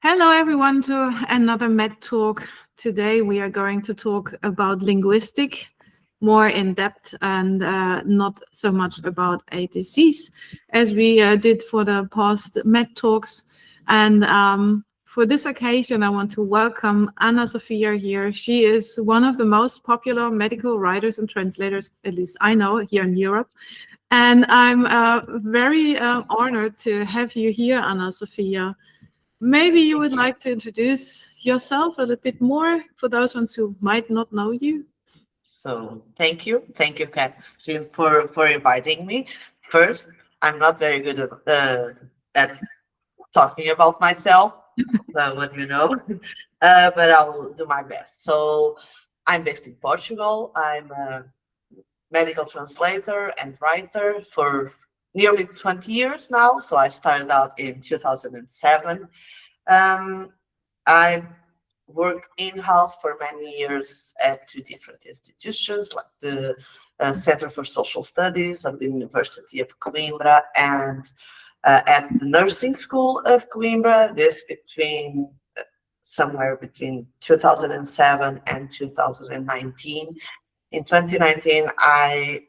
Hello everyone to another MedTalk. Today we are going to talk about linguistic, more in depth and not so much about a disease as we did for the past MedTalks. And for this occasion, I want to welcome Ana Sofia here. She is one of the most popular medical writers and translators, at least I know, here in Europe. And I'm very honored to have you here, Ana Sofia. Maybe you would like to introduce yourself a little bit more for those ones who might not know you. So thank you, Catherine, for inviting me. First, I'm not very good at talking about myself, what you know, but I'll do my best. So I'm based in Portugal. I'm a medical translator and writer for nearly 20 years now. So I started out in 2007. I worked in-house for many years at two different institutions, like the Center for Social Studies at the University of Coimbra and at the Nursing School of Coimbra, this somewhere between 2007 and 2019. In 2019, I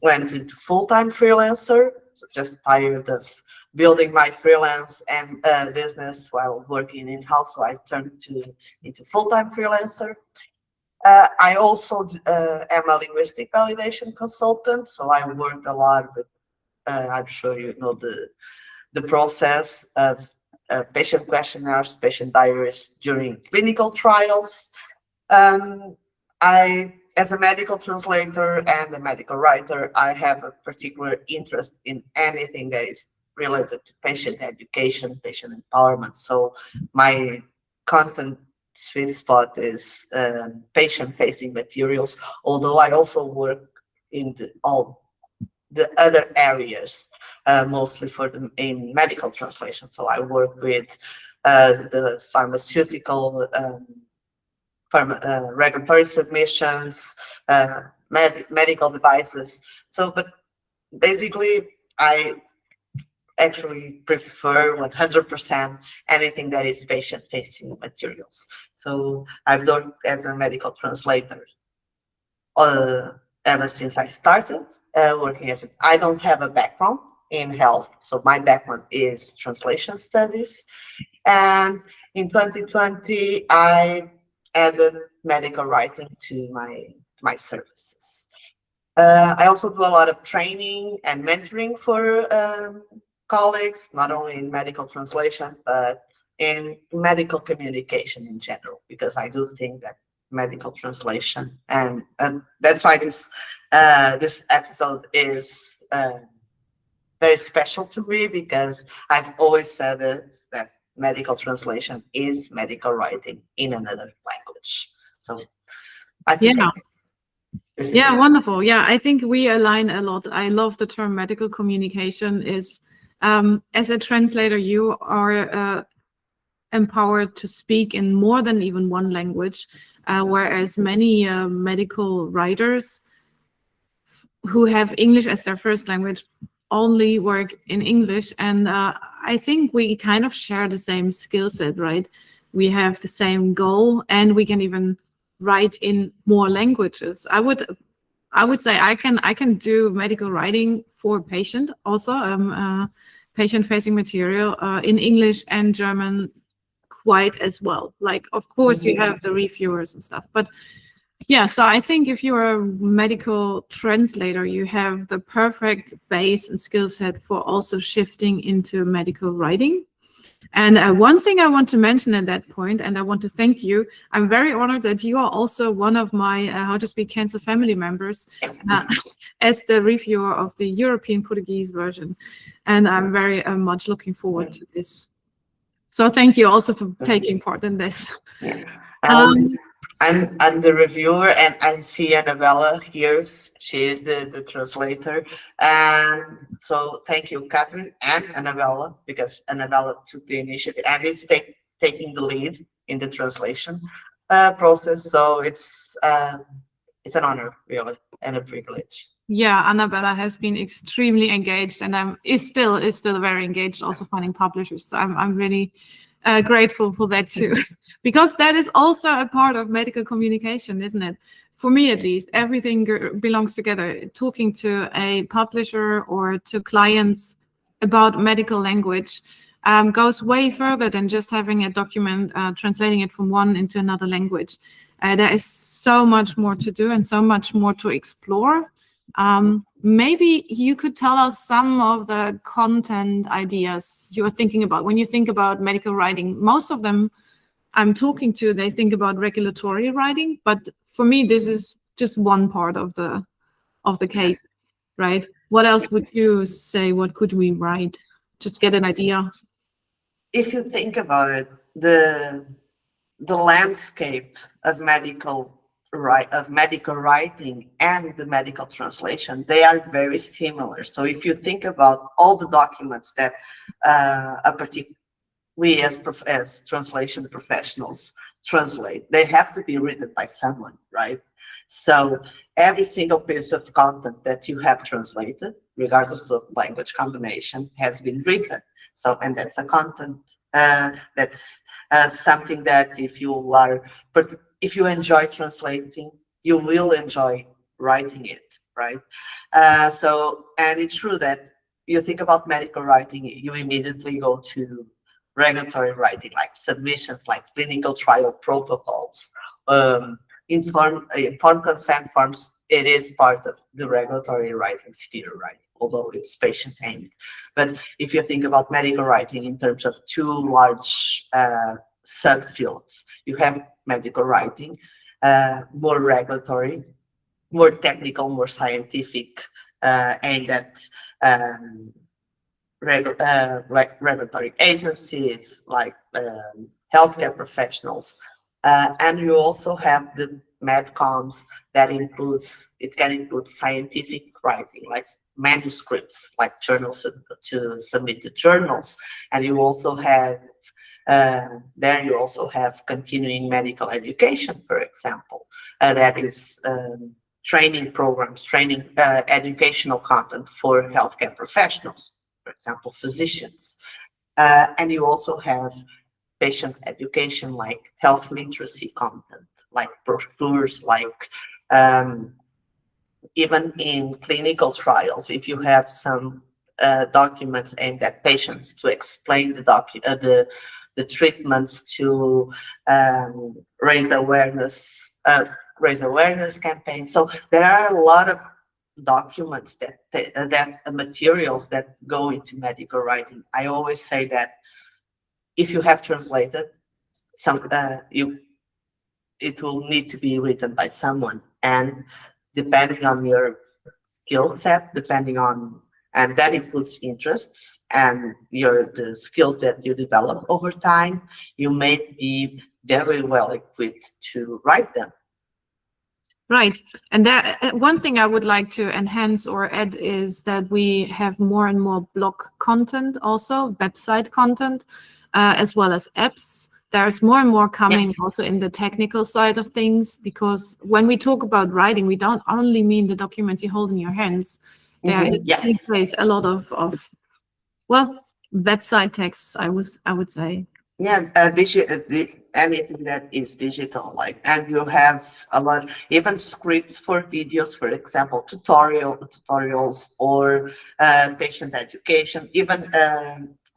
went into full-time freelancer, so just tired of building my freelance and business while working in-house, so I turned into full-time freelancer. I also am a linguistic validation consultant, so I worked a lot with, I'm sure you know the process of patient questionnaires, patient diaries during clinical trials. As a medical translator and a medical writer, I have a particular interest in anything that is related to patient education, patient empowerment. So my content sweet spot is patient-facing materials, although I also work in all the other areas, mostly in medical translation. So I work with the pharmaceutical regulatory submissions, medical devices. So, but basically, I actually prefer 100% anything that is patient-facing materials. So I've done as a medical translator ever since I started working as I don't have a background in health, so my background is translation studies. And in 2020, I added medical writing to my services. I also do a lot of training and mentoring for colleagues, not only in medical translation, but in medical communication in general, because I do think that medical translation, and that's why this episode is very special to me, because I've always said that medical translation is medical writing in another language. So I think wonderful. Yeah, I think we align a lot. I love the term medical communication. Is as a translator, you are empowered to speak in more than even one language, whereas many medical writers who have English as their first language only work in English. And I think we kind of share the same skill set, right? We have the same goal, and we can even write in more languages. I would say I can do medical writing for patient also, patient-facing material in English and German quite as well. Like, of course, you have the reviewers and stuff, but yeah, so I think if you're a medical translator, you have the perfect base and skill set for also shifting into medical writing. And one thing I want to mention at that point, and I want to thank you, I'm very honored that you are also one of my How to Speak Cancer family members as the reviewer of the European Portuguese version. And I'm very much looking forward to this. So thank you also for taking part in this. I'm the reviewer, and I see Annabella here. She is the translator. And so thank you, Catherine and Annabella, because Annabella took the initiative and is taking the lead in the translation process. So it's an honor, really, and a privilege. Yeah, Annabella has been extremely engaged, and is still very engaged, also finding publishers. So I'm really grateful for that too, because that is also a part of medical communication, isn't it? For me, at least, everything belongs together. Talking to a publisher or to clients about medical language goes way further than just having a document, translating it from one into another language. There is so much more to do and so much more to explore. Maybe you could tell us some of the content ideas you're thinking about when you think about medical writing. Most of them I'm talking to, they think about regulatory writing, but for me, this is just one part of the cake, right? What else would you say? What could we write? Just get an idea. If you think about it, the landscape of medical writing and the medical translation, they are very similar. So if you think about all the documents that we as translation professionals translate, they have to be written by someone, right? So every single piece of content that you have translated, regardless of language combination, has been written. So, and that's a content that's something that if you enjoy translating, you will enjoy writing it, right? And it's true that you think about medical writing, you immediately go to regulatory writing, like submissions, like clinical trial protocols, informed consent forms. It is part of the regulatory writing sphere, right? Although it's patient-aimed. But if you think about medical writing in terms of two large subfields, you have medical writing, more regulatory, more technical, more scientific, aimed at regulatory agencies, like healthcare professionals. And you also have the medcoms that can include scientific writing, like manuscripts, like journals to submit to journals. And you also have there you also have continuing medical education, for example, that is training programs, educational content for healthcare professionals, for example, physicians. And you also have patient education, like health literacy content, like brochures, like even in clinical trials, if you have some documents aimed at patients to explain the treatments, to raise awareness campaigns. So there are a lot of documents that materials that go into medical writing. I always say that if you have translated it will need to be written by someone, and depending on your skill set, and that includes interests and the skills that you develop over time, you may be very well equipped to write them. Right. And that one thing I would like to enhance or add is that we have more and more blog content, also website content, as well as apps. There's more and more coming also in the technical side of things, because when we talk about writing, we don't only mean the documents you hold in your hands. There is these days a lot of website texts, I would say. Yeah, anything that is digital, and you have a lot, even scripts for videos, for example, tutorials or patient education, even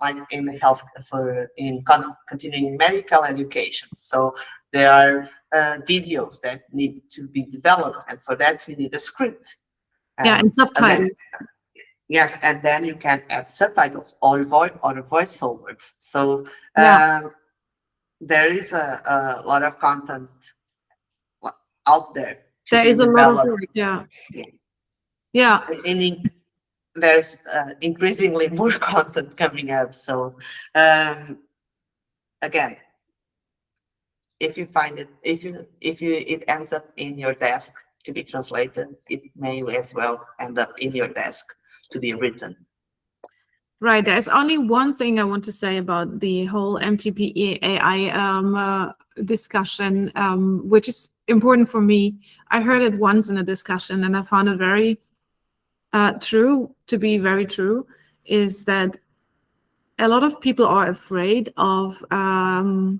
like in health in continuing medical education. So there are videos that need to be developed, and for that you need a script. And subtitles. Yes, and then you can add subtitles or a voiceover. So there is a lot of content out there. There is a lot of work, yeah. There's increasingly more content coming up. So again, if you find it, if it ends up in your desk to be translated, it may as well end up in your desk to be written. Right. There's only one thing I want to say about the whole MTP AI discussion, which is important for me. I heard it once in a discussion, and I found it very true, is that a lot of people are afraid of that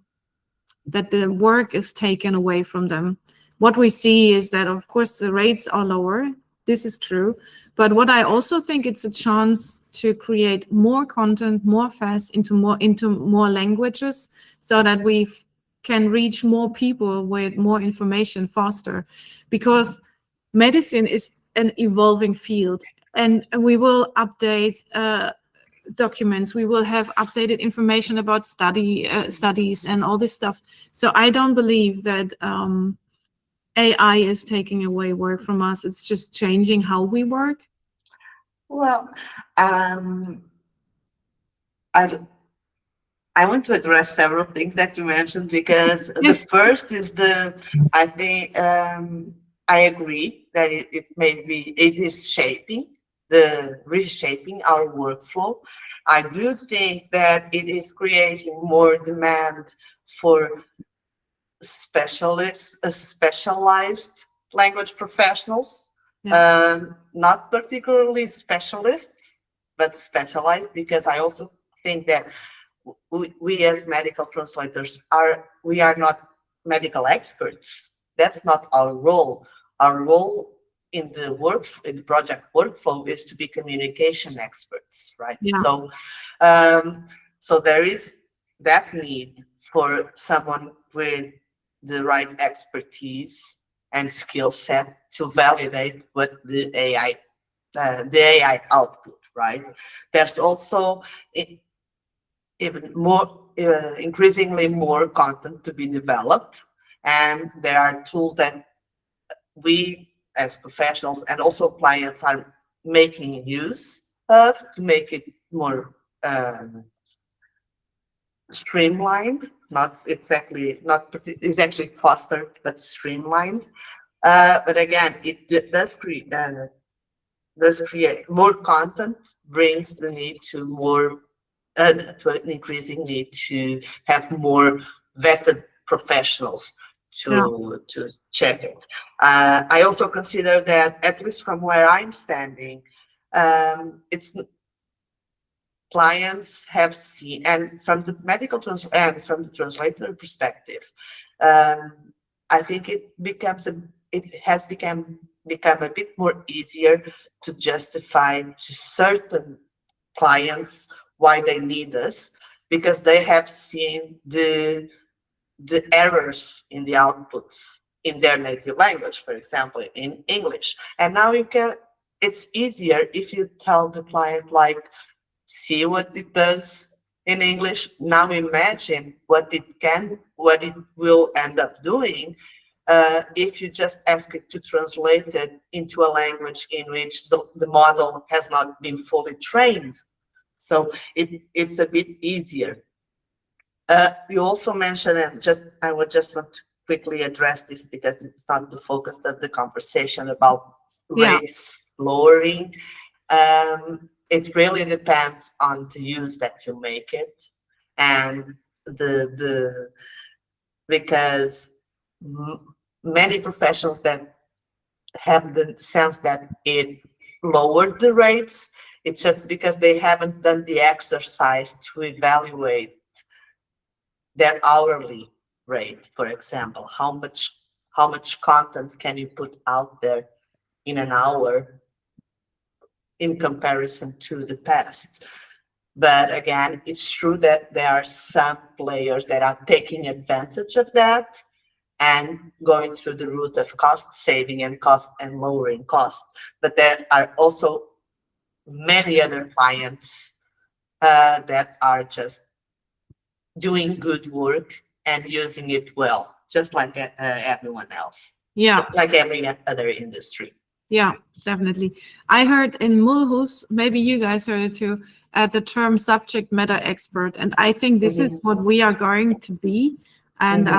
the work is taken away from them. What we see is that, of course, the rates are lower. This is true. But what I also think, it's a chance to create more content more fast into more languages, so that we can reach more people with more information faster, because medicine is an evolving field, and we will update documents. We will have updated information about studies and all this stuff. So I don't believe that AI is taking away work from us. It's just changing how we work. Well, I want to address several things that you mentioned, because the first is I think I agree that it is reshaping our workflow. I do think that it is creating more demand for specialized language professionals, not particularly specialists, but specialized, because I also think that we as medical translators we are not medical experts. That's not our role. Our role in the project workflow is to be communication experts, right? So so there is that need for someone with the right expertise and skill set to validate what the AI output, right? There's also even more, increasingly more content to be developed, and there are tools that we as professionals and also clients are making use of to make it more streamlined, not exactly faster, but streamlined. But again, it does create more content, brings the need to more to an increasing need to have more vetted professionals to check it. I also consider that, at least from where I'm standing, it's clients have seen, and from the and from the translator perspective, I think it has become a bit more easier to justify to certain clients why they need us, because they have seen the errors in the outputs in their native language, for example, in English. And now it's easier if you tell the client, like, see what it does in English, now imagine what it will end up doing if you just ask it to translate it into a language in which the model has not been fully trained. So it's a bit easier. You also mentioned, and I would just want to quickly address this because it's not the focus of the conversation about rates lowering. It really depends on the use that you make it, and because many professionals that have the sense that it lowered the rates, it's just because they haven't done the exercise to evaluate their hourly rate. For example, how much content can you put out there in an hour in comparison to the past? But again, it's true that there are some players that are taking advantage of that and going through the route of cost saving and lowering costs. But there are also many other clients that are just doing good work and using it well, just like everyone else. Just like every other industry. Yeah, definitely. I heard in Mulhouse, maybe you guys heard it too, the term subject matter expert. And I think this is what we are going to be, and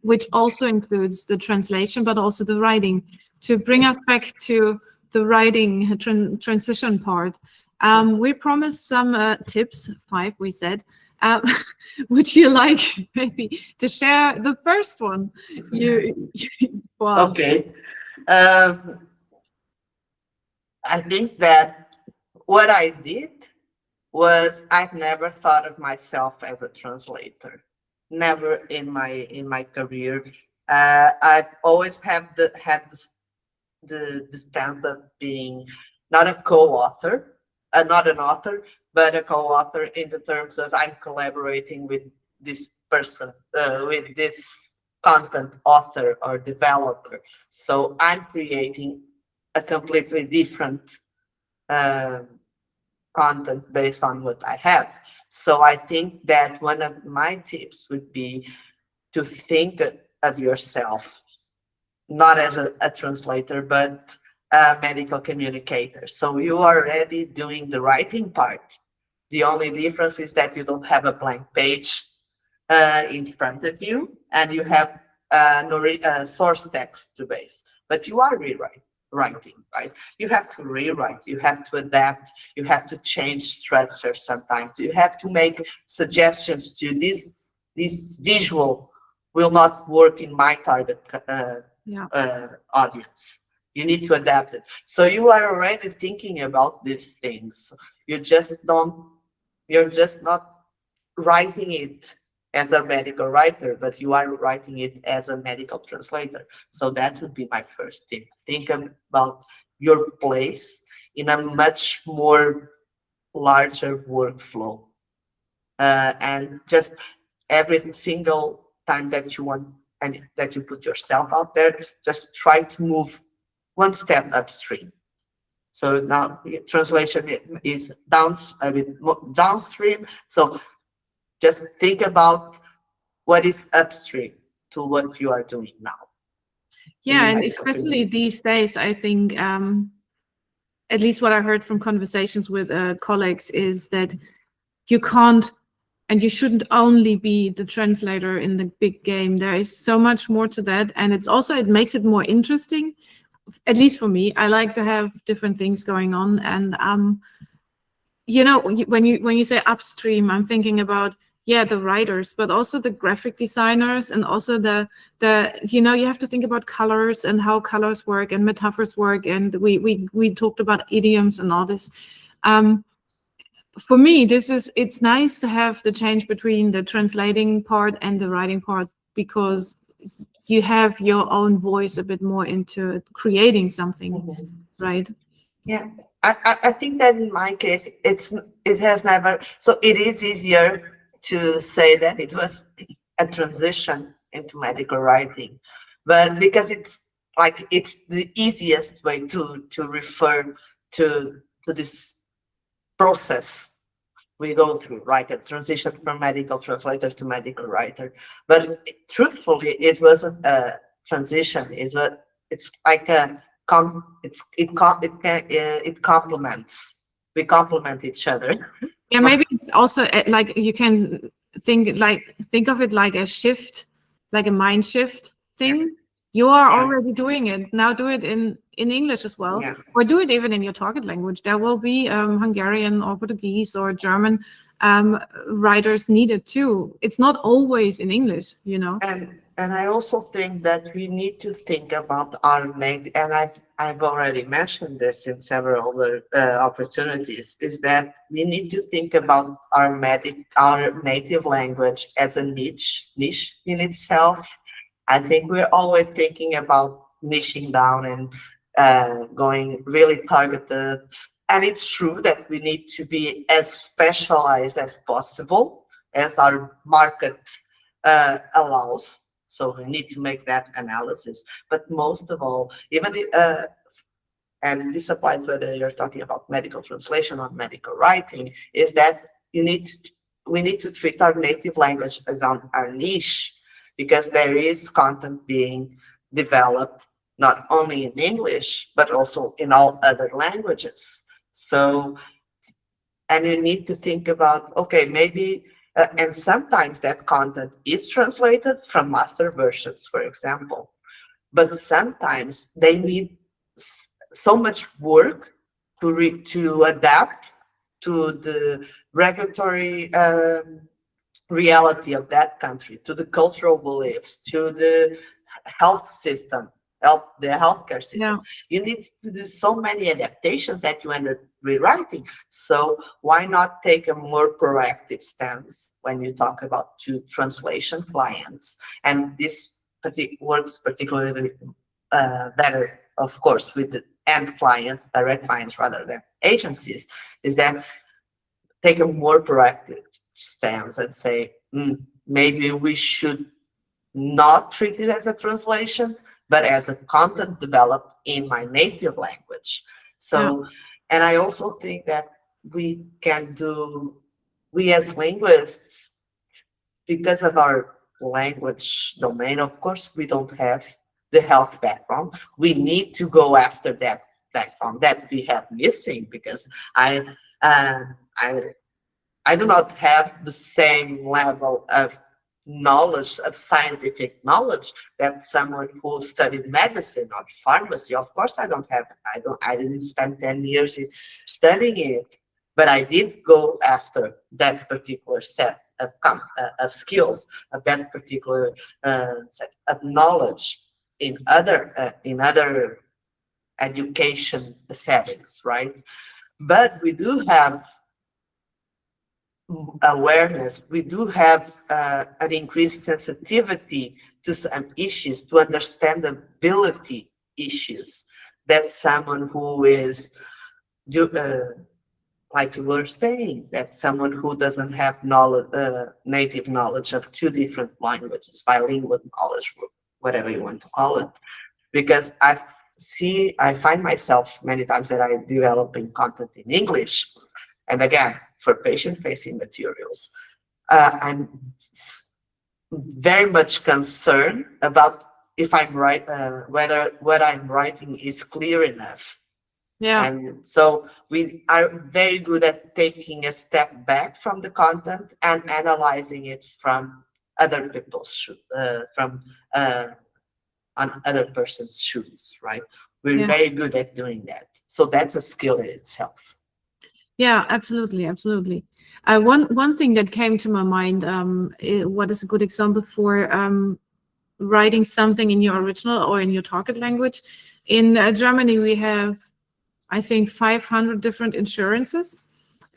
which also includes the translation, but also the writing. To bring us back to the writing transition part, we promised some tips, 5 we said. Would you like maybe to share the first one? Okay. I think that what I did was I've never thought of myself as a translator. Never in my career. I've always had the stance of being not a co-author, not an author, but a co-author in the terms of I'm collaborating with this person, with this content author or developer. So I'm creating a completely different um content based on what I have. So I think that one of my tips would be to think of yourself not as a translator, but a medical communicator. So you are already doing the writing part. The only difference is that you don't have a blank page in front of you, and you have no source text to base. But you are writing, right? You have to rewrite, you have to adapt, you have to change structure sometimes. You have to make suggestions to this visual will not work in my target audience. You need to adapt it. So you are already thinking about these things. You're just not writing it as a medical writer, but you are writing it as a medical translator. So that would be my first tip. Think about your place in a much more larger workflow. And just every single time that you want and that you put yourself out there, just try to move one step upstream. So now translation is downstream. So just think about what is upstream to what you are doing now. Yeah, and especially these days, I think, at least what I heard from conversations with colleagues is that you can't and you shouldn't only be the translator in the big game. There is so much more to that. And it makes it more interesting, at least for me. I like to have different things going on. And, when you say upstream, I'm thinking about, the writers, but also the graphic designers, and also you have to think about colors and how colors work and metaphors work. And we talked about idioms and all this. For me, it's nice to have the change between the translating part and the writing part, because you have your own voice a bit more into creating something, right? Yeah, I think that in my case, it has never, so it is easier to say that it was a transition into medical writing, but because it's the easiest way to refer to this process we go through, right? A transition from medical translator to medical writer. But truthfully, it wasn't a transition. It's like it complements. We complement each other. Yeah, maybe it's also like you can think of it like a shift, like a mind shift thing. You are already doing it. Now do it in English as well, or do it even in your target language. There will be Hungarian or Portuguese or German writers needed too. It's not always in English, And I also think that we need to think about our native, and I've already mentioned this in several other opportunities, is that we need to think about our native language as a niche in itself. I think we're always thinking about niching down and going really targeted. And it's true that we need to be as specialized as possible as our market allows. So we need to make that analysis. But most of all, even and this applies whether you're talking about medical translation or medical writing, is that we need to treat our native language as our niche, because there is content being developed not only in English, but also in all other languages. So, and you need to think about, okay, maybe, and sometimes that content is translated from master versions, for example, but sometimes they need so much work to adapt to the regulatory reality of that country, to the cultural beliefs, to the health system, the healthcare system. You need to do so many adaptations that you end rewriting. So why not take a more proactive stance when you talk about to translation clients? And this works particularly better, of course, with the end clients, direct clients rather than agencies, is that take a more proactive stance and say, maybe we should not treat it as a translation, but as a content developed in my native language. So, and I also think that we as linguists, because of our language domain, of course, we don't have the health background. We need to go after that background that we have missing, because I do not have the same level of knowledge, of scientific knowledge, that someone who studied medicine or pharmacy. Of course, I didn't spend 10 years studying it, but I did go after that particular set of skills, of that particular set of knowledge in other education settings, right? But we do have awareness, we do have an increased sensitivity to some issues, to understandability issues, that someone who is, like you were saying, that someone who doesn't have knowledge, native knowledge of two different languages, bilingual knowledge, whatever you want to call it. Because I find myself many times that I'm developing content in English, and again, for patient-facing materials, I'm very much concerned about if I'm right, whether what I'm writing is clear enough. Yeah. And so we are very good at taking a step back from the content and analyzing it from other people's on other person's shoes, right? We're very good at doing that. So that's a skill in itself. Yeah, absolutely, absolutely. One thing that came to my mind, what is a good example for writing something in your original or in your target language? In Germany, we have, I think, 500 different insurances,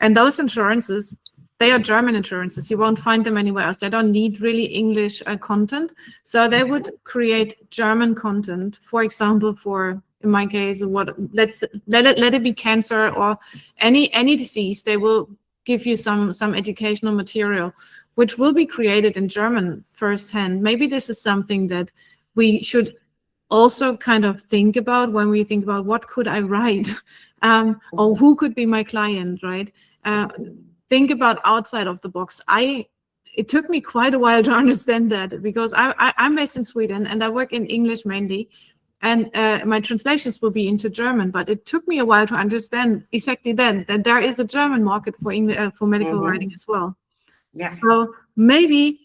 and those insurances, they are German insurances. You won't find them anywhere else. They don't need really English content, so they would create German content. For example, for, in my case, let it be cancer or any disease. They will give you some educational material, which will be created in German firsthand. Maybe this is something that we should also kind of think about when we think about what could I write, or who could be my client, right? Think about outside of the box. It took me quite a while to understand that, because I'm based in Sweden and I work in English mainly, and my translations will be into German, but it took me a while to understand exactly then that there is a German market for medical writing as well. Yeah. So maybe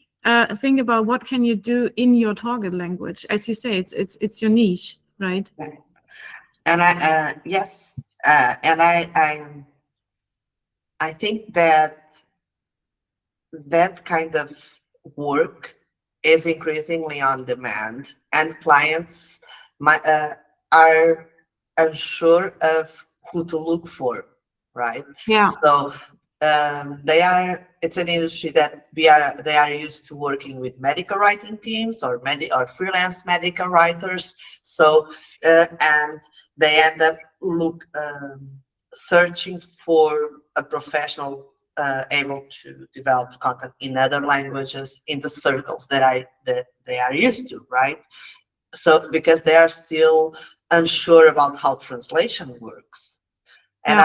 think about what can you do in your target language. As you say, it's your niche, right? And I think that kind of work is increasingly on demand, and clients are unsure of who to look for, right? Yeah. So it's an industry that they are used to working with medical writing teams or freelance medical writers. So and they end up searching for a professional able to develop content in other languages in the circles that they are used to, right? So because they are still unsure about how translation works. And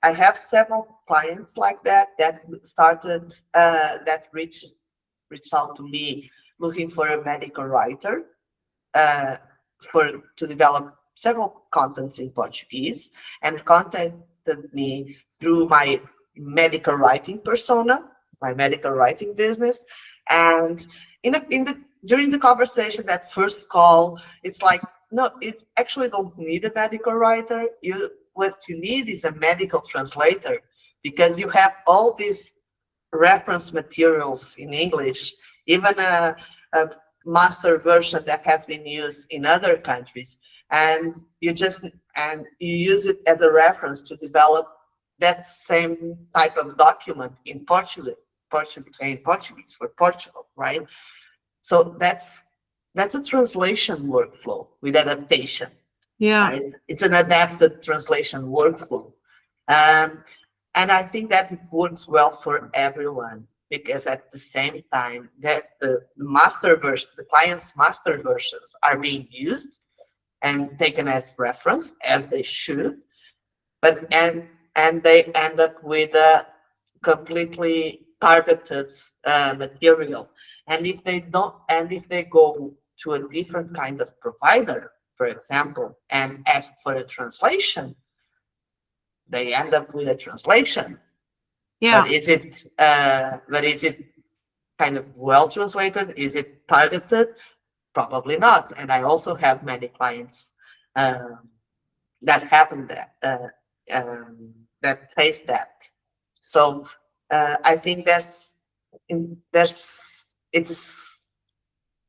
I have several clients like that started that reached out to me looking for a medical writer to develop several contents in Portuguese, and contacted me through my medical writing persona, my medical writing business. And during the conversation, that first call, it's like, no, it actually don't need a medical writer. What you need is a medical translator, because you have all these reference materials in English, even a master version that has been used in other countries, and you use it as a reference to develop that same type of document in Portuguese for Portugal, right? So that's a translation workflow with adaptation. Yeah. Right? It's an adapted translation workflow. And I think that it works well for everyone, because at the same time that the master version, the client's master versions are being used and taken as reference, as they should, but and they end up with a completely targeted material. And if they don't, and if they go to a different kind of provider, for example, and ask for a translation, they end up with a translation. Yeah. But is it kind of well translated? Is it targeted? Probably not. And I also have many clients that happen that face that. So I think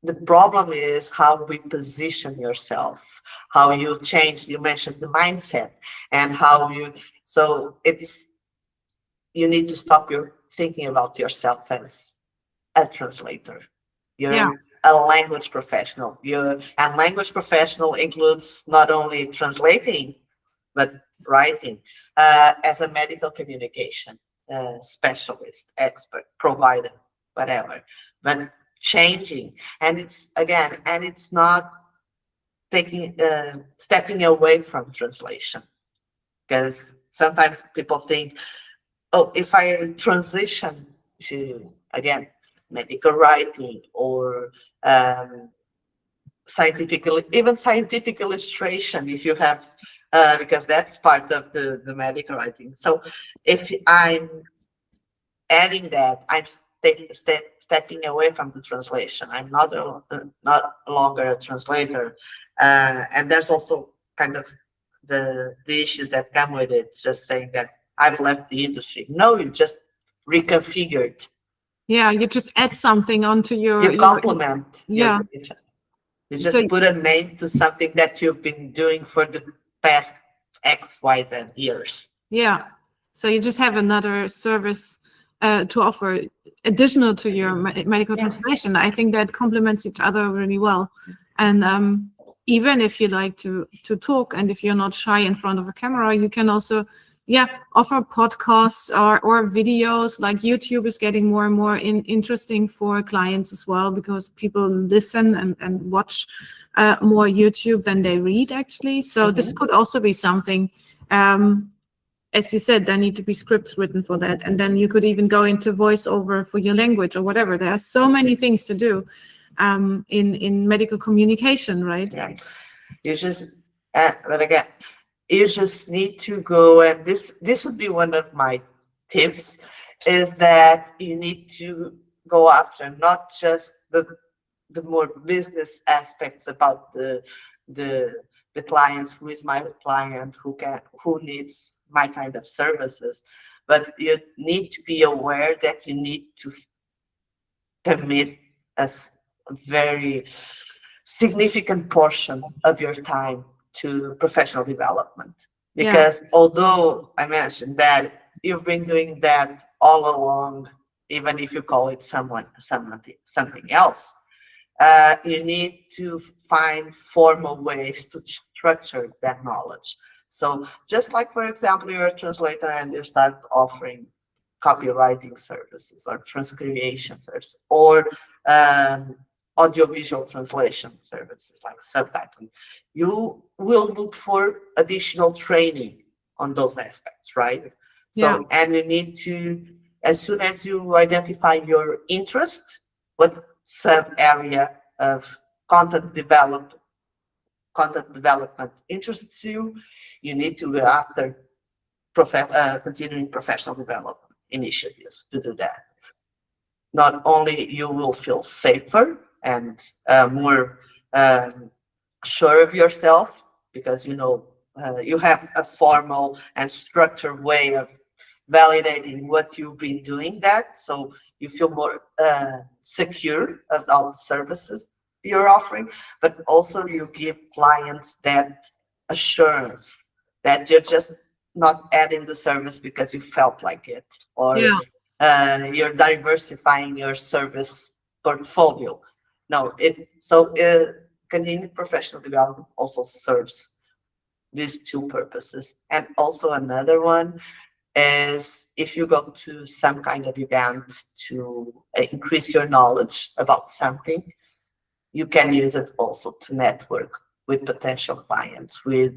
the problem is how we position yourself, how you change. You mentioned the mindset, and how you need to stop your thinking about yourself as a translator. You're a language professional. And language professional includes not only translating, but writing, as a medical communication specialist, expert, provider, whatever. But changing, and it's not stepping away from translation, because sometimes people think, oh, if I transition to, again, medical writing or scientific illustration, if you have, because that's part of the medical writing. So if I'm adding that, I'm stepping away from the translation. I'm not longer a translator. And there's also kind of the issues that come with it, just saying that I've left the industry. No, you just reconfigured. Yeah, you just add something onto you complement. Yeah. You just put a name to something that you've been doing for the past X, Y, Z years. Yeah. So you just have another service to offer additional to your medical translation. I think that complements each other really well. And even if you like to talk, and if you're not shy in front of a camera, you can also offer podcasts or videos. Like YouTube is getting more and more interesting for clients as well, because people listen and watch more YouTube than they read, actually. So this could also be something. As you said, there need to be scripts written for that, and then you could even go into voiceover for your language or whatever. There are so many things to do in medical communication, right? Yeah. You just, but again, you just need to go, and this would be one of my tips, is that you need to go after not just the more business aspects about the clients, who is my client, who needs my kind of services, but you need to be aware that you need to commit a very significant portion of your time to professional development. Because although I mentioned that you've been doing that all along, even if you call it something else, you need to find formal ways to structure that knowledge. So just like, for example, you're a translator and you start offering copywriting services or transcription services, or audiovisual translation services like subtitling, you will look for additional training on those aspects, right? So, and you need to, as soon as you identify your interest, what sub-area of content development interests you, you need to go after continuing professional development initiatives to do that. Not only you will feel safer and more sure of yourself, because you have a formal and structured way of validating what you've been doing, that so you feel more secure of all the services you're offering, but also you give clients that assurance that you're just not adding the service because you felt like it, or you're diversifying your service portfolio. No, continuing professional development also serves these two purposes. And also another one is if you go to some kind of event to increase your knowledge about something, you can use it also to network with potential clients, with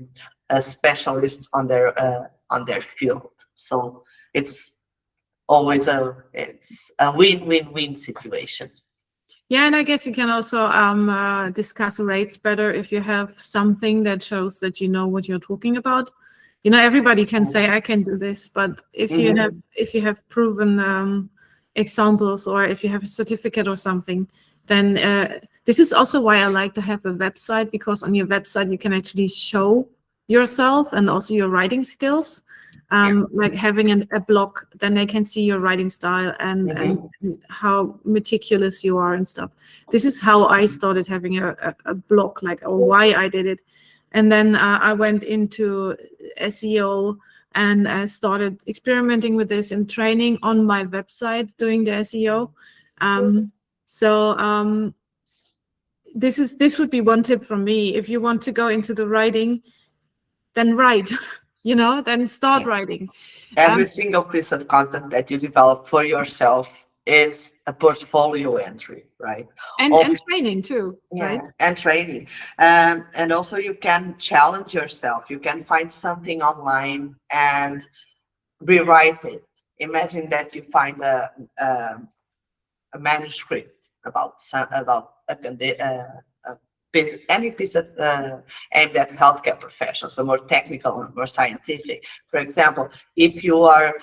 specialists on their field. So it's always a win-win-win situation. Yeah, and I guess you can also discuss rates better if you have something that shows that you know what you're talking about. You know, everybody can say I can do this, but if you have proven examples, or if you have a certificate or something, then this is also why I like to have a website, because on your website you can actually show yourself and also your writing skills. Like having a blog, then they can see your writing style and how meticulous you are and stuff. This is how I started having a blog, like, or why I did it. And then I went into SEO and I started experimenting with this and training on my website, doing the SEO. This would be one tip from me. If you want to go into the writing, then write. Then start writing. Every single piece of content that you develop for yourself is a portfolio entry, right? And training too, right? And training. And also you can challenge yourself. You can find something online and rewrite it. Imagine that you find a manuscript about any piece of aimed at healthcare professionals, so more technical and more scientific. For example, if you are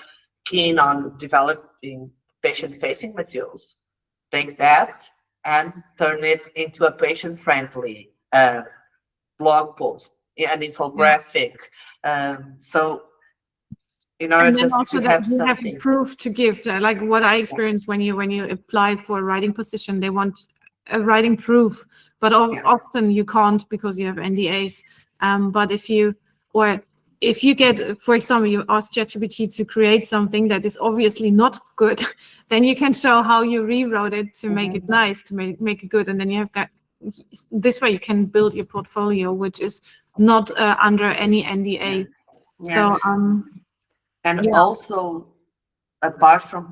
keen on developing patient-facing materials, take that and turn it into a patient-friendly blog post, an infographic. So in order just to have something, have proof to give, like what I experienced when you apply for a writing position, they want a writing proof, but often you can't because you have NDAs. But if you get, for example, you ask ChatGPT to create something that is obviously not good, then you can show how you rewrote it to make it nice, to make it good, and then you have this way you can build your portfolio, which is not under any NDA. So also, apart from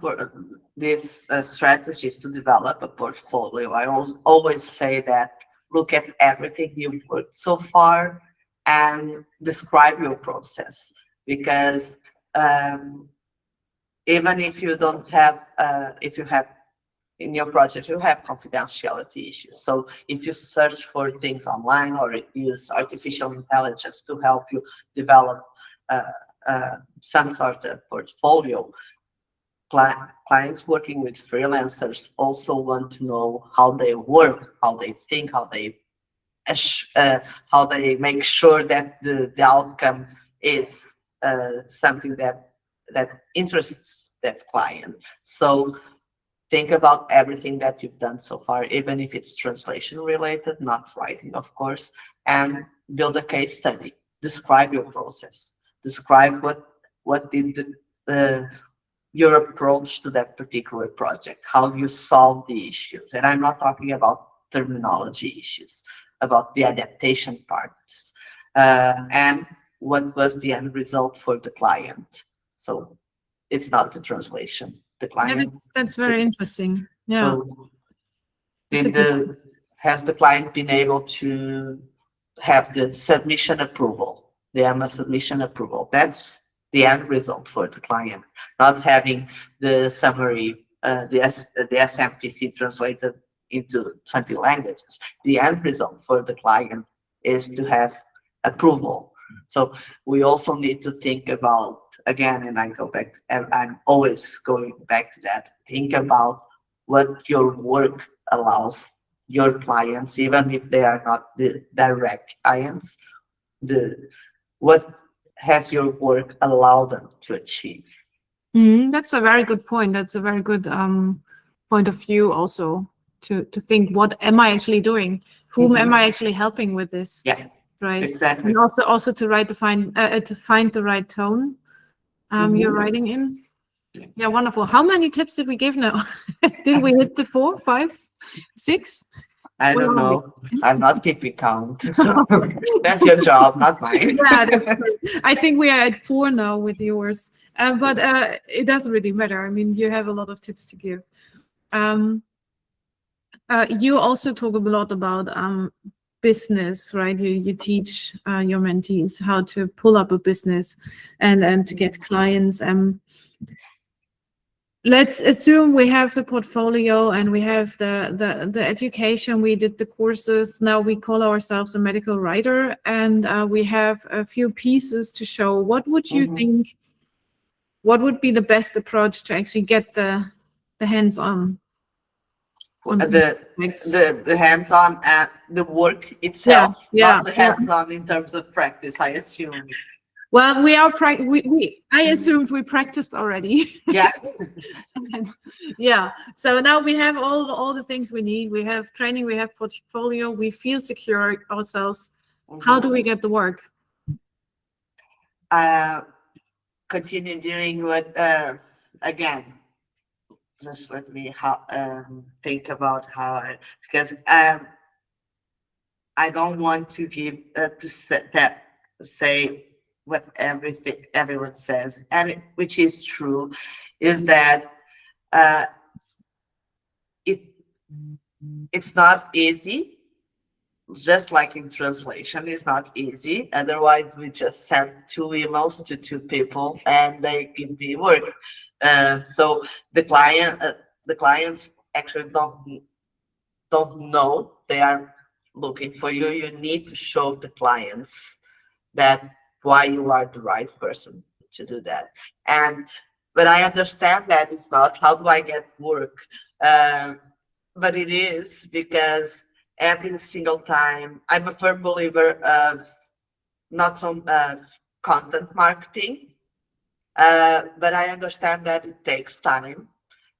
these strategies to develop a portfolio, I always say that look at everything you've worked so far and describe your process, because even if you don't have, if you have in your project, you have confidentiality issues. So if you search for things online or use artificial intelligence to help you develop some sort of portfolio, clients working with freelancers also want to know how they work, how they think, how they make sure that the outcome is something that interests that client. So think about everything that you've done so far, even if it's translation related, not writing, of course, and build a case study. Describe your process. Describe what did your approach to that particular project, how you solve the issues. And I'm not talking about terminology issues, about the adaptation parts, and what was the end result for the client. So it's not the translation. The client. That's very interesting. Yeah. So has the client been able to have the submission approval, the EMA submission approval? That's the end result for the client, not having the summary, the SMPC translated into 20 languages. The end result for the client is to have approval. So we also need to think about, again, and I go back, and I'm always going back to that, think about what your work allows your clients, even if they are not the direct clients, what has your work allowed them to achieve? That's a very good point. That's a very good point of view also, to think, what am I actually doing? Whom am I actually helping with this? Yeah, right. Exactly. And also to find the right tone you're writing in. Yeah, wonderful. How many tips did we give now? Did we hit the 4, 5, 6? I don't know. I'm not keeping count. So that's your job, not mine. Yeah, that's true. I think we are at 4 now with yours. But it doesn't really matter. I mean, you have a lot of tips to give. You also talk a lot about business, right? You teach your mentees how to pull up a business and to get clients. Let's assume we have the portfolio and we have the education, we did the courses, now we call ourselves a medical writer, and we have a few pieces to show. What would you think, what would be the best approach to actually get the hands-on? The hands-on and the work itself, not the hands-on in terms of practice, I assume. Well, I assumed we practiced already. Yeah. Yeah. So now we have all the things we need. We have training, we have portfolio, we feel secure ourselves. How do we get the work? Continue doing what, again, just let me think about how because I don't want to give say what everyone says, and which is true, is that it's not easy. Just like in translation, it's not easy. Otherwise, we just send 2 emails to 2 people and they give me work. So the clients actually don't know they are looking for you. You need to show the clients that why you are the right person to do that. But I understand that it's not how do I get work, but it is because every single time I'm a firm believer of not some content marketing, but I understand that it takes time.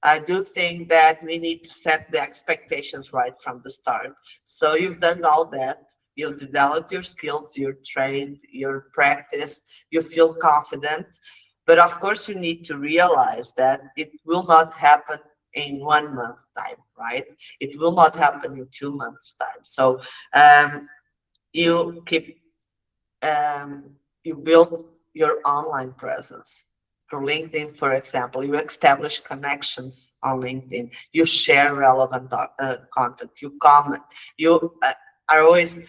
I do think that we need to set the expectations right from the start. So you've done all that. You've developed your skills, you're trained, you're practiced, you feel confident. But of course, you need to realize that it will not happen in 1 month time, right? It will not happen in 2 months time. So you build your online presence. Through LinkedIn, for example, you establish connections on LinkedIn. You share relevant content. You comment. You are always,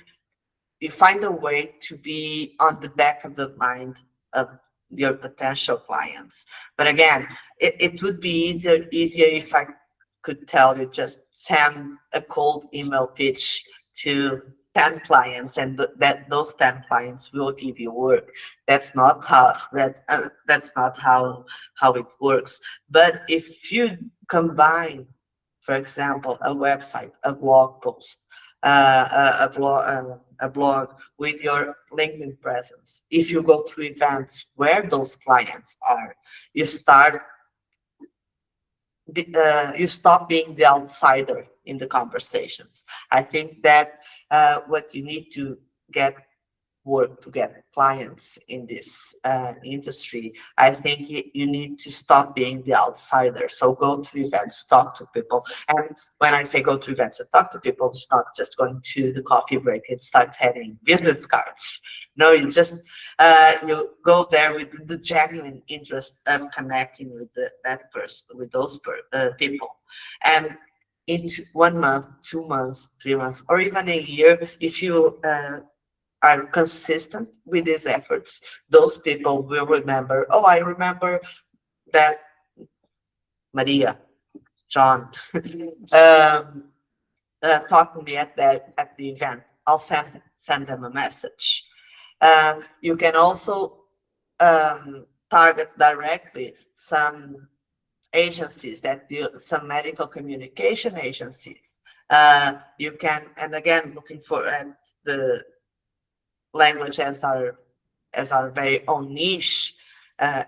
you find a way to be on the back of the mind of your potential clients. But again, it would be easier if I could tell you just send a cold email pitch to 10 clients and that those 10 clients will give you work. That's not how that's not how it works. But if you combine, for example, a website, a blog post, a blog with your LinkedIn presence, if you go to events where those clients are, you stop being the outsider in the conversations. I think that what you need to get work to get clients in this industry, I think you need to stop being the outsider. So go to events, talk to people. And when I say go to events and talk to people, it's not just going to the coffee break and start having business cards. No, you just you go there with the genuine interest of connecting with that person, with those people. And in 1 month, 2 months, 3 months, or even a year, if you are consistent with these efforts, those people will remember, oh, I remember that Maria, John, talked to me at the event. I'll send them a message. You can also target directly some agencies that do some medical communication agencies. You can, and again, looking for the language as our very own niche. There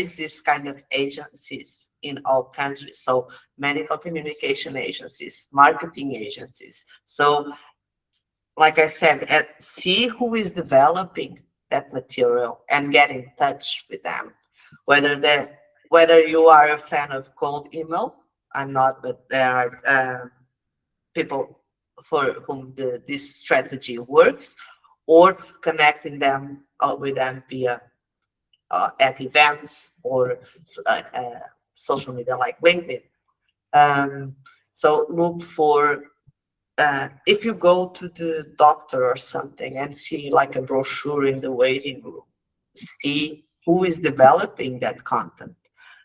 is this kind of agencies in all countries. So medical communication agencies, marketing agencies. So like I said, see who is developing that material and get in touch with them. Whether you are a fan of cold email, I'm not, but there are people for whom this strategy works, or connecting them with them via at events or social media like LinkedIn. So look for, if you go to the doctor or something and see like a brochure in the waiting room, see who is developing that content.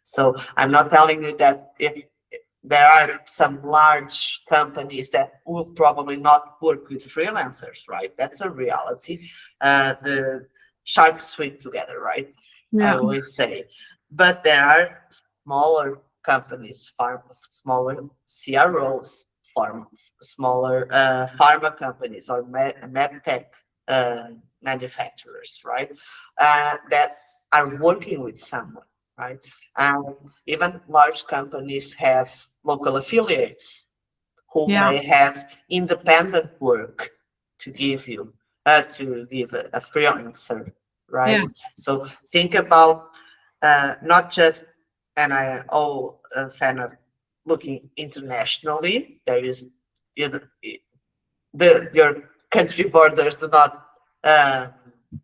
So I'm not telling you that if there are some large companies that will probably not work with freelancers, right? That's a reality. The sharks swim together, right? I always say. But there are smaller companies, smaller CROs, smaller pharma companies or MedTalk manufacturers, right? That are working with someone, right? And even large companies have local affiliates who may have independent work to give you, to give a freelancer, right? So think about not just, and I am all a fan of looking internationally. There is your country borders do not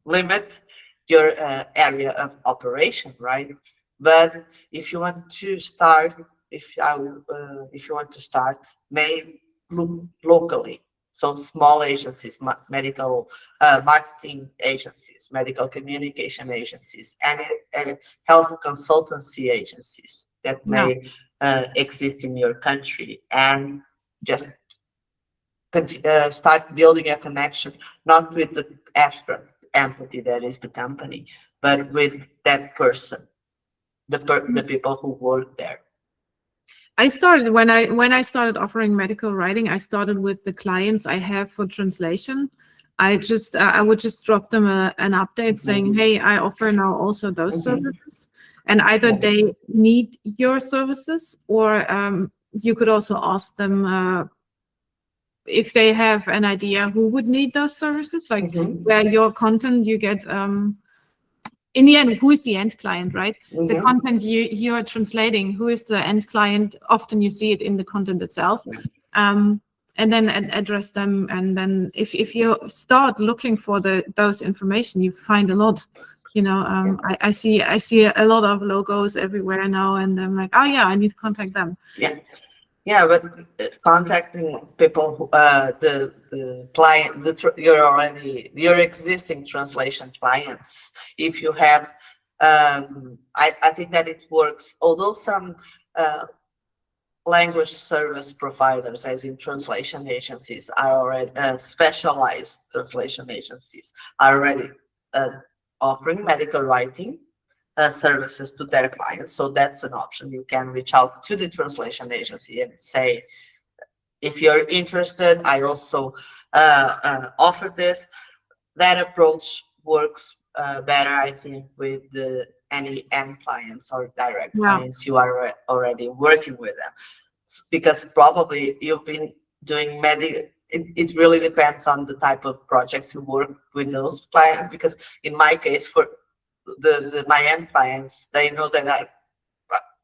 limit your area of operation, right? But if you want to start, if you want to start, may look locally. So small agencies, medical marketing agencies, medical communication agencies, and health consultancy agencies that may exist in your country, and just start building a connection, not with the abstract entity that is the company, but with that person, the people who work there. I started when I started offering medical writing, I started with the clients I have for translation. I would just drop them an update saying, hey, I offer now also those services, and either they need your services, or you could also ask them if they have an idea who would need those services, like where your content you get. In the end, who is the end client, right? The content you are translating, who is the end client? Often you see it in the content itself. And then address them. And then if you start looking for those information, you find a lot. You know, I see a lot of logos everywhere now, and I'm like, oh yeah, I need to contact them. Yeah, but contacting people, the client, your existing translation clients. If you have, I think that it works. Although some language service providers, as in translation agencies, are already specialized translation agencies are already offering medical writing services to their clients. So that's an option. You can reach out to the translation agency and say, if you're interested, I also offer this. That approach works better, I think, with any end clients or direct clients you are already working with them. Because probably you've been doing it really depends on the type of projects you work with those clients. Because in my case, for my end clients, they know that I'm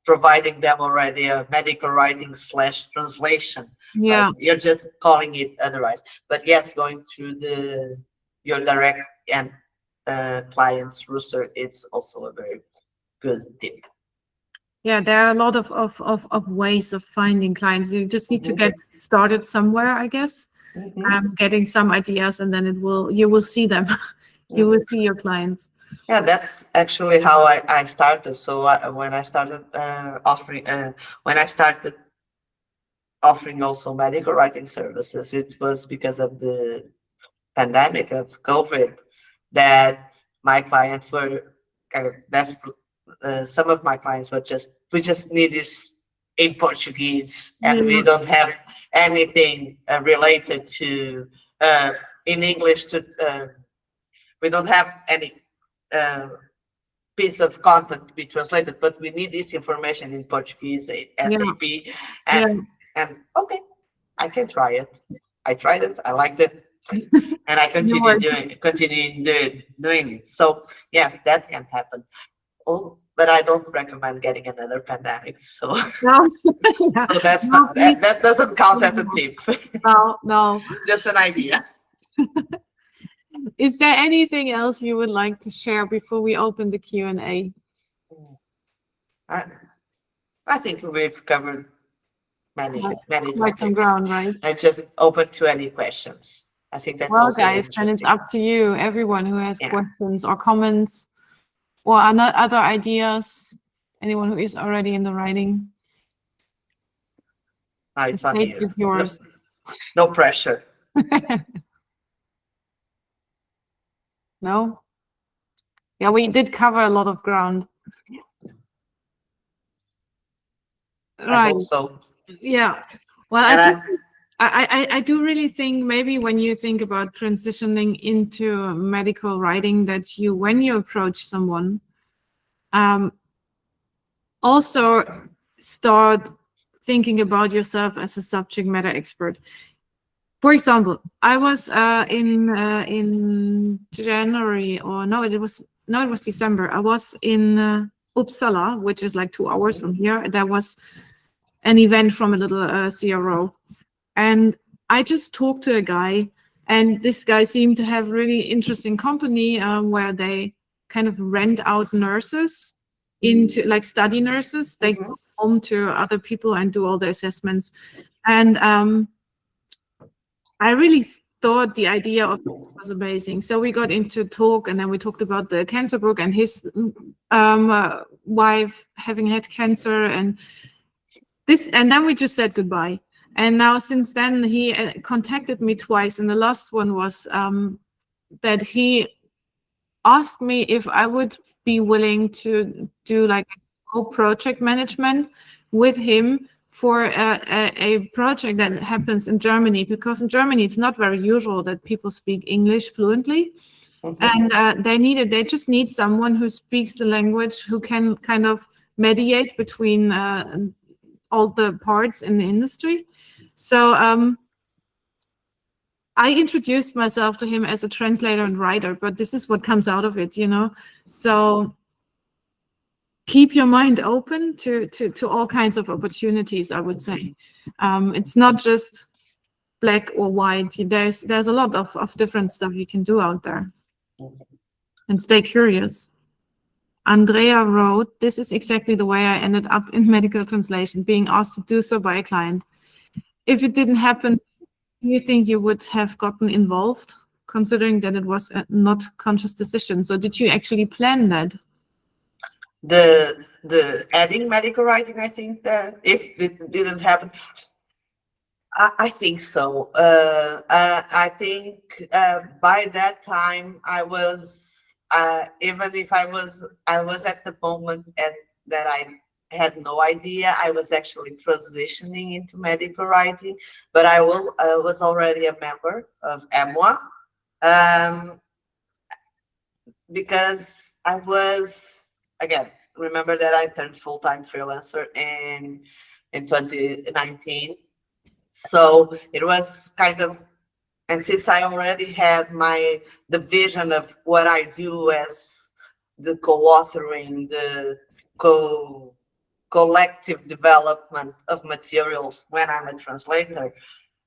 providing them already a medical writing / translation. Yeah, you're just calling it otherwise. But yes, going through your direct and clients roster, it's also a very good tip. Yeah, there are a lot of ways of finding clients. You just need to get started somewhere, I guess. Getting some ideas, and then you will see them. You will see your clients. Yeah, that's actually how I started. So when I started offering also medical writing services, it was because of the pandemic of COVID that my clients were kind of desperate. Some of my clients were we just need this in Portuguese, and we don't have anything related to in English we don't have any piece of content to be translated, but we need this information in Portuguese, SAP, and okay, I can try it. I tried it, I liked it, and I continue doing it. So yes, that can happen. Oh, but I don't recommend getting another pandemic. So No, so that's no, not that doesn't count as a tip. no. Just an idea. Is there anything else you would like to share before we open the Q&A? I think we've covered many Quite some topics. ground, right? I'm just open to any questions. I think that's Well, also guys, then it's interesting. up to you, everyone who has Yeah. questions or comments or other ideas, anyone who is already in the writing. It's The on stage you. is yours. No pressure. No? Yeah, we did cover a lot of ground. I Right. hope so. Yeah. Well, And I do really think maybe when you think about transitioning into medical writing, that when you approach someone, also start thinking about yourself as a subject matter expert. For example, I was in January, or no, it was December. I was in Uppsala, which is like 2 hours from here. There was an event from a little CRO, and I just talked to a guy, and this guy seemed to have really interesting company Mm-hmm. where they kind of rent out nurses into, like, study nurses. They go home to other people and do all the assessments, and I really thought the idea of it was amazing. So we got into talk, and then we talked about the cancer book and his wife having had cancer, and then we just said goodbye. And now since then, he contacted me twice, and the last one was that he asked me if I would be willing to do like co-project management with him for a project that happens in Germany, because in Germany it's not very usual that people speak English fluently. Mm-hmm. And they just need someone who speaks the language, who can kind of mediate between all the parts in the industry. So I introduced myself to him as a translator and writer, but this is what comes out of it, So keep your mind open to all kinds of opportunities, I would say. It's not just black or white. There's a lot of different stuff you can do out there. And stay curious. Andrea wrote, "This is exactly the way I ended up in medical translation, being asked to do so by a client. If it didn't happen, do you think you would have gotten involved, considering that it was a not conscious decision?" So did you actually plan that? The adding medical writing, I think that if it didn't happen, I think so. I think by that time I was even if I was at the moment that I had no idea I was actually transitioning into medical writing, but I was already a member of EMWA, because I was, again, remember that I turned full-time freelancer in 2019. So it was kind of, and since I already had the vision of what I do as the co-authoring, the collective development of materials when I'm a translator,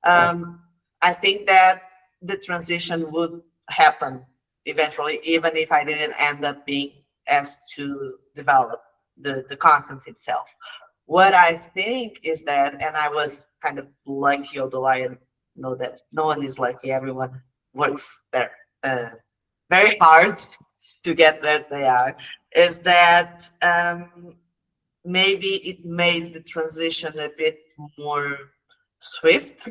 I think that the transition would happen eventually, even if I didn't end up being asked to develop the content itself. What I think is that, and I was kind of lucky, although I know that no one is lucky, everyone works there very hard to get where they are, is that maybe it made the transition a bit more swift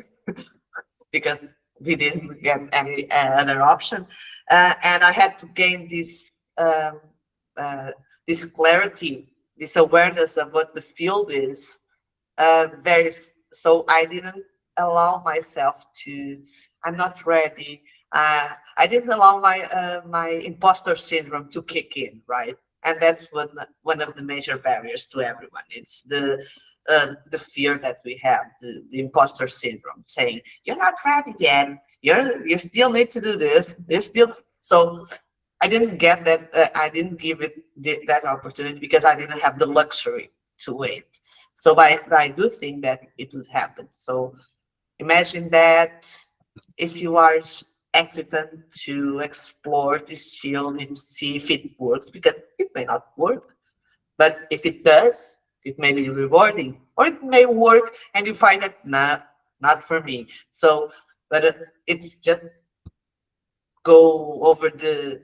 because we didn't get any other option, and I had to gain this clarity, this awareness of what the field is. So I didn't allow myself to. I'm not ready. I didn't allow my imposter syndrome to kick in, right? And that's one of the major barriers to everyone. It's the fear that we have, the imposter syndrome, saying you're not ready yet. you still need to do this. So I didn't get that. I didn't give it that opportunity because I didn't have the luxury to wait. So but I do think that it would happen. So imagine that if you are hesitant to explore this field and see if it works, because it may not work, but if it does, it may be rewarding, or it may work and you find that not for me. So, but it's just go over the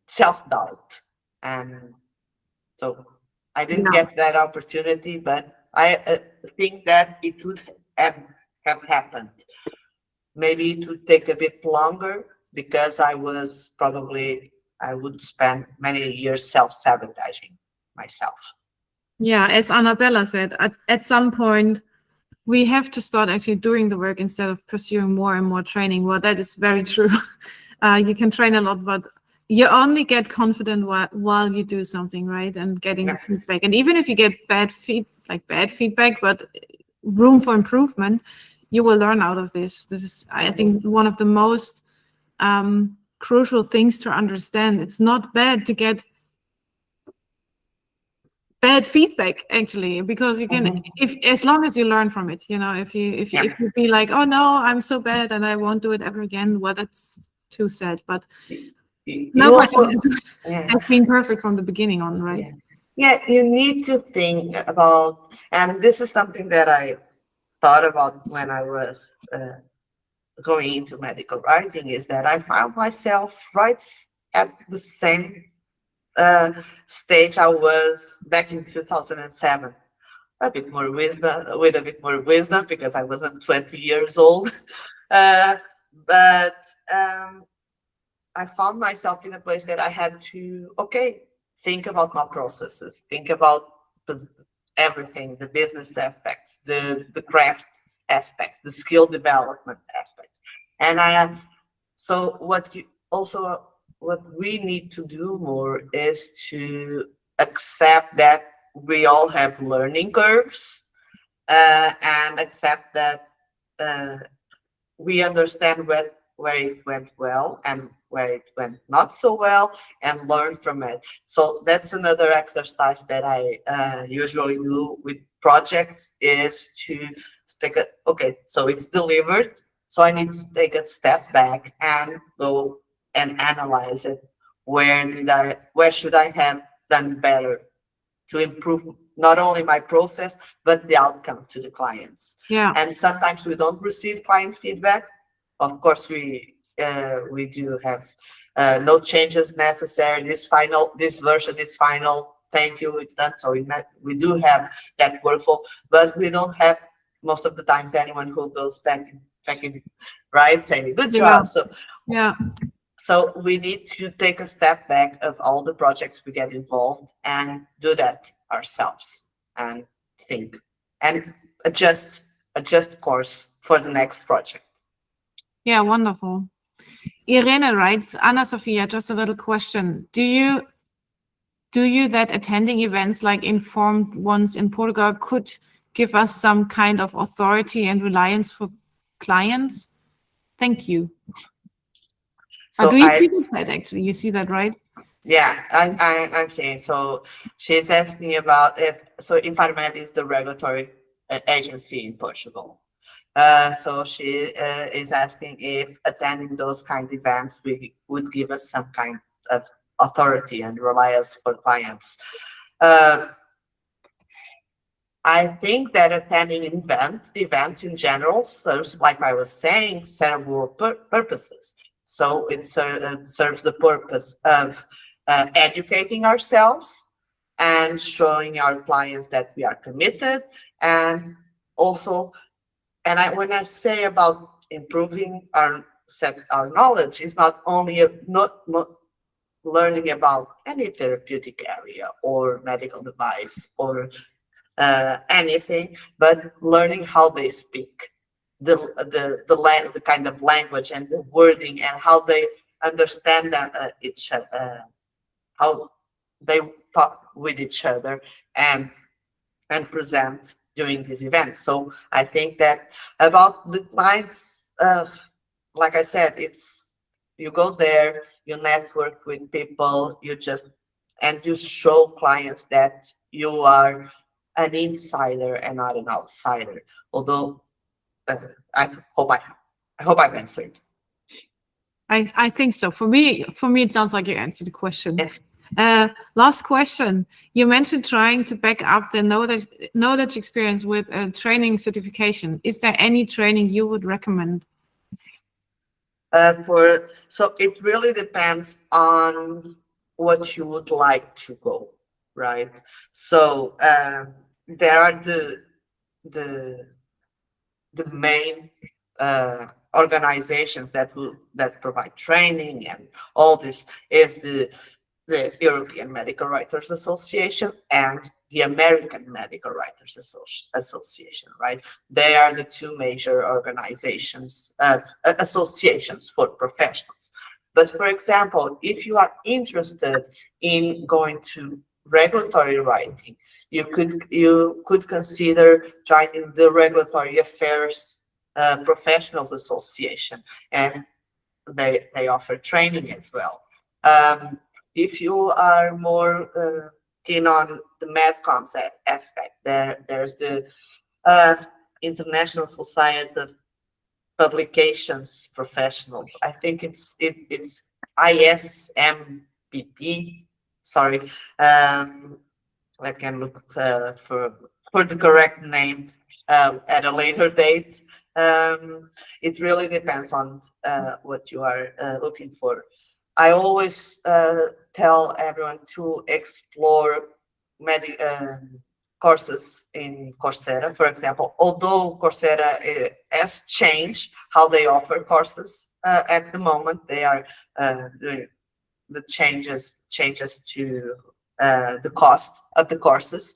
self-doubt. And so I didn't Yeah. get that opportunity, but I think that it would have happened. Maybe it would take a bit longer because I would spend many years self-sabotaging myself. Yeah, as Annabella said, at some point we have to start actually doing the work instead of pursuing more and more training. Well, that is very true. You can train a lot, but you only get confident while you do something, right? And getting the feedback. And even if you get bad feedback, but room for improvement, you will learn out of this. This is, I think, one of the most crucial things to understand. It's not bad to get bad feedback, actually, because you can, if as long as you learn from it, if you be like, oh no, I'm so bad and I won't do it ever again, well, that's too sad. But nobody has been perfect from the beginning on, right? Yeah, you need to think about, and this is something that I thought about when I was going into medical writing, is that I found myself right at the same stage I was back in 2007. A bit more wisdom, with a bit more wisdom, because I wasn't 20 years old. But I found myself in a place that I had to, think about my processes, think about everything, the business aspects, the craft aspects, the skill development aspects. And so what we need to do more is to accept that we all have learning curves, and accept that we understand where it went well and where it went not so well, and learn from it. So that's another exercise that I usually do with projects, is to take so it's delivered, so I need to take a step back and go and analyze it. Where should I have done better to improve not only my process, but the outcome to the clients? Yeah. And sometimes we don't receive client feedback. Of course, we do have no changes necessary. This version is final. Thank you, it's done. So we do have that workflow, but we don't have most of the times anyone who goes back in, right, saying good job. So we need to take a step back of all the projects we get involved and do that ourselves, and think and adjust course for the next project. Yeah, wonderful. Irene writes, Ana Sofia, just a little question. Do you that attending events like informed ones in Portugal could give us some kind of authority and reliance for clients? Thank you. So do you see that actually? You see that, right? Yeah, I'm saying. So she's asking about Infarmed is the regulatory agency in Portugal. So she is asking if attending those kind of events would give us some kind of authority and reliance for clients. I think that attending events in general serves, like I was saying, several purposes. So it serves the purpose of educating ourselves and showing our clients that we are committed, and also, when I say about improving our knowledge, it's not only not learning about any therapeutic area or medical device or anything, but learning how they speak, the kind of language and the wording, and how they understand each other, how they talk with each other and present during these events. So I think that about the clients like I said, you go there, you network with people, and you show clients that you are an insider and not an outsider. Although I hope I've answered. I think so. For me, it sounds like you answered the question. Last question. You mentioned trying to back up the knowledge experience with a training certification. Is there any training you would recommend? So it really depends on what you would like to go, right? So there are the main organizations that provide training, and all this is the European Medical Writers Association and the American Medical Writers Association, right? They are the two major organizations, associations for professionals. But for example, if you are interested in going to regulatory writing, you could consider joining the Regulatory Affairs Professionals Association, and they offer training as well. If you are more keen on the medcoms aspect, there's the International Society of Publications Professionals. I think it's ISMPP. Sorry, I can look for the correct name at a later date. It really depends on what you are looking for. I always tell everyone to explore courses in Coursera, for example. Although Coursera has changed how they offer courses at the moment, they are doing the changes to the cost of the courses.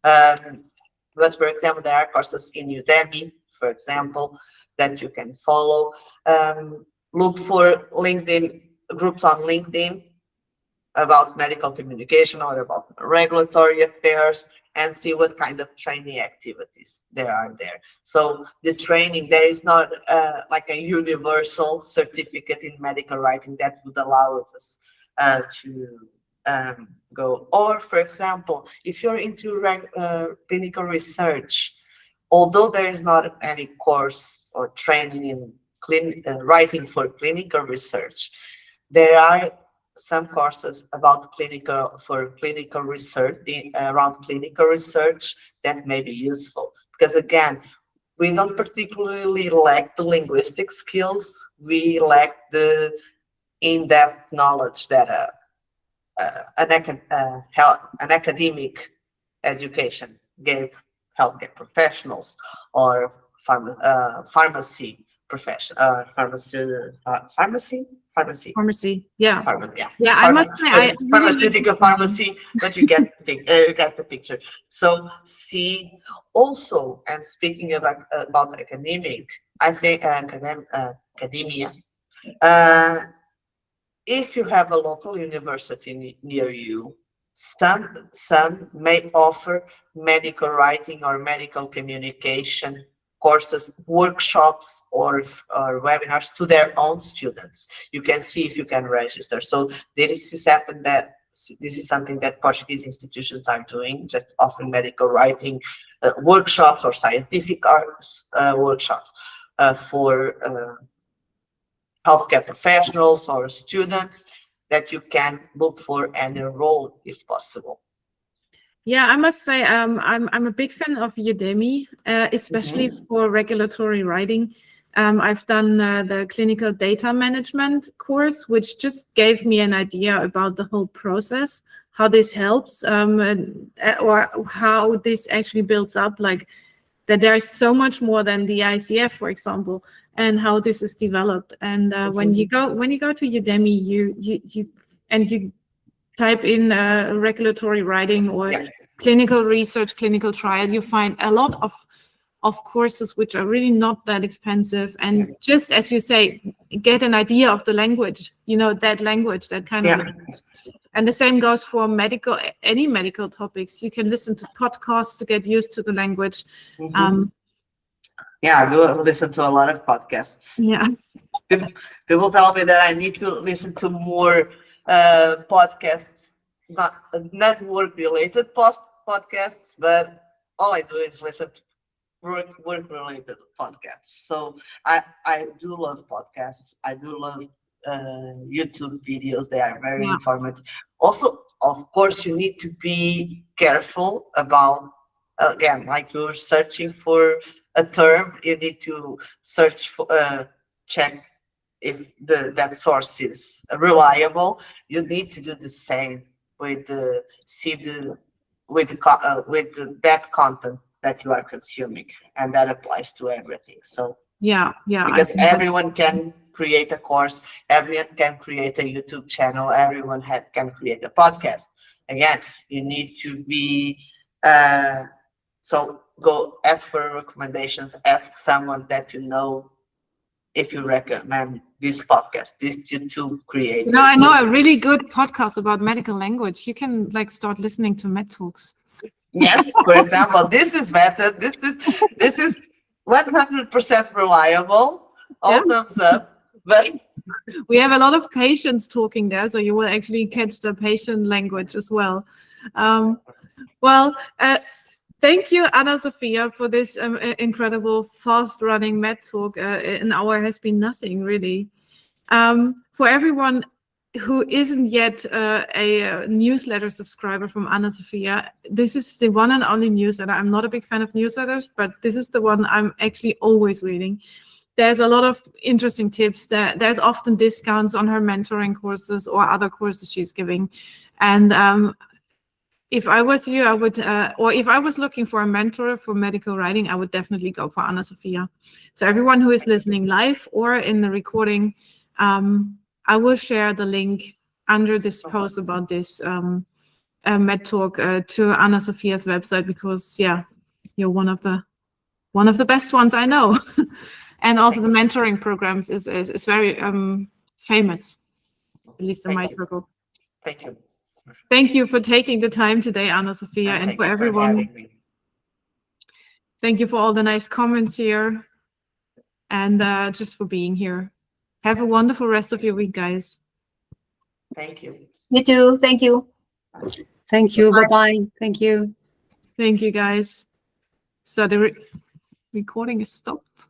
But for example, there are courses in Udemy, for example, that you can follow. Look for groups on LinkedIn about medical communication or about regulatory affairs, and see what kind of training activities there are there. So the training, there is not like a universal certificate in medical writing that would allow us to go. Or for example, if you're into clinical research, although there is not any course or training in writing for clinical research, there are some courses about clinical research, around clinical research, that may be useful. Because again, we don't particularly lack the linguistic skills, we lack the in-depth knowledge that an academic education gave healthcare professionals or pharmacy profession, pharmacy. Yeah. Yeah. I must say, pharmaceutical pharmacy, but you get the picture. So see also, and speaking about academic, I think academia. If you have a local university near you, some may offer medical writing or medical communication courses, workshops, or webinars to their own students. You can see if you can register. So this is something that Portuguese institutions are doing, just offering medical writing workshops or scientific arts workshops for healthcare professionals or students that you can look for and enroll if possible. Yeah, I must say, I'm a big fan of Udemy, especially for regulatory writing. I've done the clinical data management course, which just gave me an idea about the whole process, how this helps, or how this actually builds up, like that there is so much more than the ICF, for example, and how this is developed. And when you go to Udemy, you type in regulatory writing or clinical research, clinical trial, you find a lot of courses which are really not that expensive. And just as you say, get an idea of the language, that language, that kind of language. And the same goes for any medical topics. You can listen to podcasts to get used to the language. I do listen to a lot of podcasts. Yeah. People tell me that I need to listen to more podcasts, not network-related podcasts, but all I do is listen to work-related podcasts. So I do love podcasts. I do love YouTube videos. They are very informative. Also, of course, you need to be careful about, again, like you're searching for a term, you need to search for, check if that source is reliable. You need to do the same with that content that you are consuming, and that applies to everything. So because everyone can create a course, everyone can create a YouTube channel, everyone can create a podcast. Again, you need to be so go ask for recommendations, ask someone that you know if you recommend this podcast, this YouTube creator. I know a really good podcast about medical language. You can like start listening to MedTalks. Yes, for example, this is vetted. This is 100% reliable. All thumbs up. But we have a lot of patients talking there, so you will actually catch the patient language as well. Thank you, Ana Sofia, for this incredible fast-running MedTalk. An hour has been nothing, really. For everyone who isn't yet a newsletter subscriber from Ana Sofia, this is the one and only newsletter. I'm not a big fan of newsletters, but this is the one I'm actually always reading. There's a lot of interesting tips. There's often discounts on her mentoring courses or other courses she's giving. And if I was you, I would, or if I was looking for a mentor for medical writing, I would definitely go for Ana Sofia. So everyone who is listening live or in the recording, I will share the link under this post about this MedTalk to Ana Sofia's website, because you're one of the best ones I know. And also the mentoring programs is very famous, at least in my circle. Thank you. Thank you for taking the time today, Ana Sofia, and for everyone. Thank you for all the nice comments here, and just for being here. Have a wonderful rest of your week, guys. Thank you. You too. Thank you. Thank you. Bye-bye. Thank you. Thank you, guys. So the recording is stopped.